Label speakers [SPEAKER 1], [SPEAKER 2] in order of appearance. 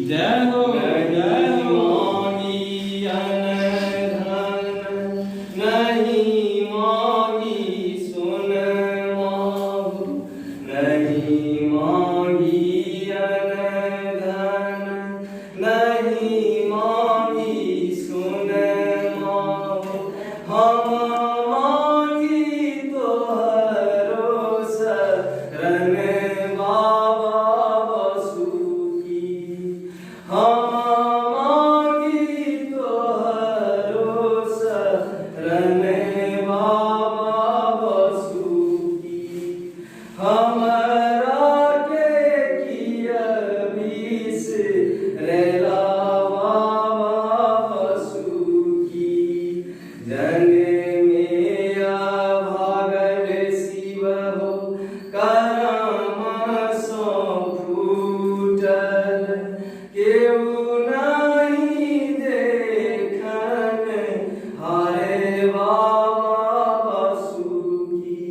[SPEAKER 1] जय हो जय हो।
[SPEAKER 2] मांगी अनधन नहीं मांगी सुन माहु, नहीं मांगी अनधन नहीं मांगी सुन माहु। हम मांगी तोहरो शरण बाबा बसुकी। हम मांगी तोहरो शरण बाबा बसुकी। हमरा के किया बिसरेला बाबा बसुकी। जन में भागल शिव हो करम सो फूटल। केहू नहीं देखन हारे बाबा बसुकी।